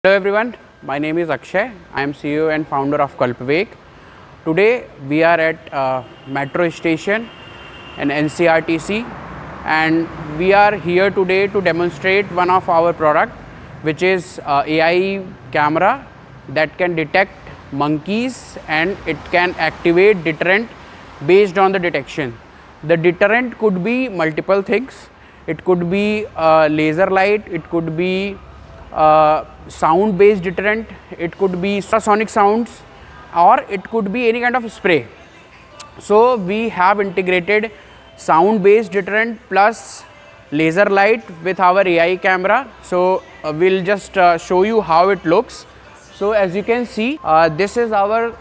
Hello everyone, my name is Akshay. I am CEO and founder of Kalpvaig. Today we are at metro station in NCRTC and we are here today to demonstrate one of our product, which is AI camera that can detect monkeys and it can activate deterrent based on the detection. The deterrent could be multiple things. It could be laser light, it could be sound based deterrent, it could be ultrasonic sounds, or it could be any kind of spray. So we have integrated sound based deterrent plus laser light with our AI camera. So we'll just show you how it looks. So as you can see, this is our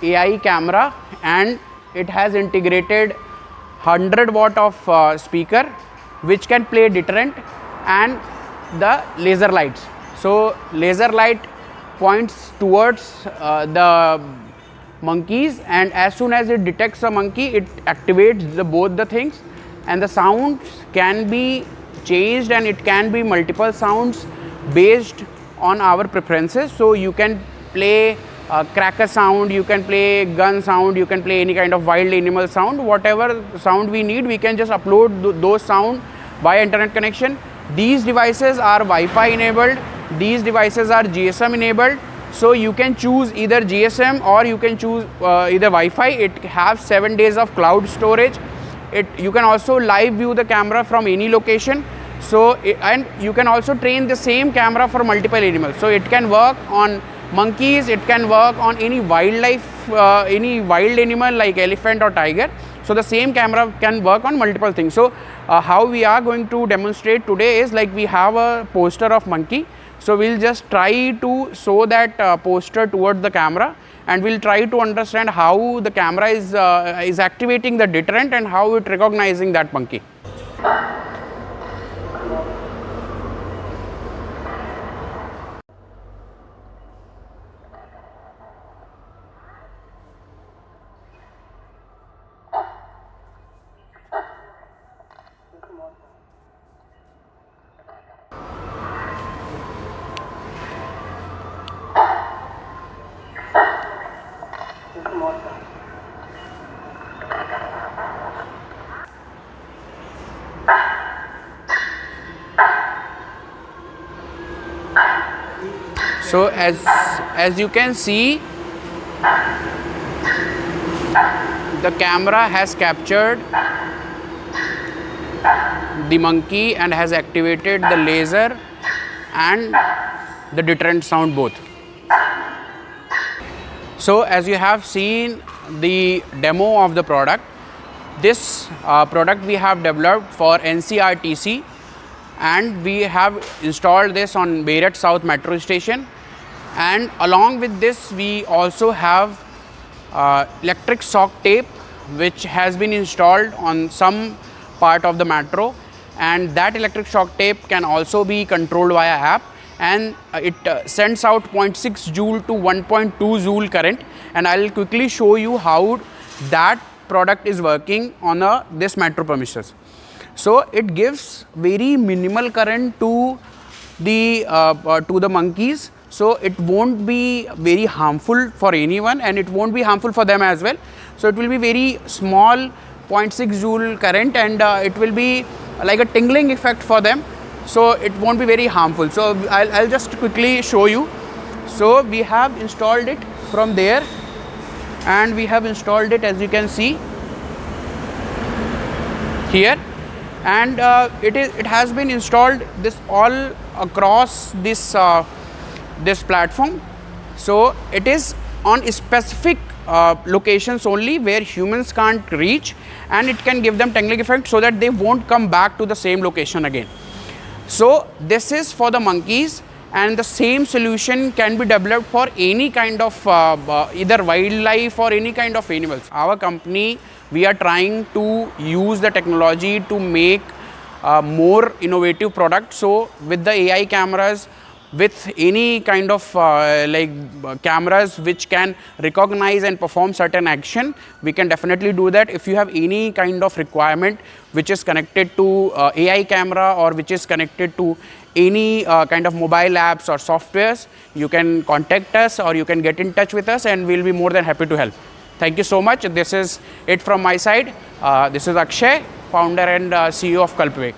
AI camera and it has integrated 100 watt of speaker which can play deterrent and the laser lights. So laser light points towards the monkeys, and as soon as it detects a monkey, it activates both the things, and the sounds can be changed and it can be multiple sounds based on our preferences. So you can play cracker sound, you can play gun sound, you can play any kind of wild animal sound. Whatever sound we need, we can just upload those sound via internet connection. These devices are Wi-Fi enabled, these devices are GSM enabled, so you can choose either GSM or you can choose either Wi-Fi. It has 7 days of cloud storage. You can also live view the camera from any location. So and you can also train the same camera for multiple animals. So it can work on monkeys, it can work on any wildlife, any wild animal like elephant or tiger. So the same camera can work on multiple things. So how we are going to demonstrate today is like we have a poster of monkey. So we'll just try to show that poster towards the camera, and we'll try to understand how the camera is activating the deterrent and how it recognizing that monkey. So as you can see, the camera has captured the monkey and has activated the laser and the deterrent sound both. So as you have seen the demo of the product, this product we have developed for NCRTC, and we have installed this on Meerut South Metro Station, and along with this we also have electric shock tape which has been installed on some part of the metro, and that electric shock tape can also be controlled via app, and it sends out 0.6 joule to 1.2 joule current, and I will quickly show you how that product is working on this metro premises. So it gives very minimal current to the monkeys, so it won't be very harmful for anyone and it won't be harmful for them as well. So it will be very small 0.6 joule current, and it will be like a tingling effect for them, so it won't be very harmful. So I'll just quickly show you. So we have installed it from there, and we have installed it as you can see here, and it has been installed this all across this this platform. So it is on specific locations only where humans can't reach, and it can give them tingling effect so that they won't come back to the same location again. So this is for the monkeys, and the same solution can be developed for any kind of either wildlife or any kind of animals. Our company, we are trying to use the technology to make more innovative products. So with the AI cameras, with any kind of cameras which can recognize and perform certain action, we can definitely do that. If you have any kind of requirement which is connected to AI camera or which is connected to any kind of mobile apps or softwares, you can contact us or you can get in touch with us, and we'll be more than happy to help. Thank you so much. This is it from my side. This is Akshay, founder and CEO of Kalpvaig.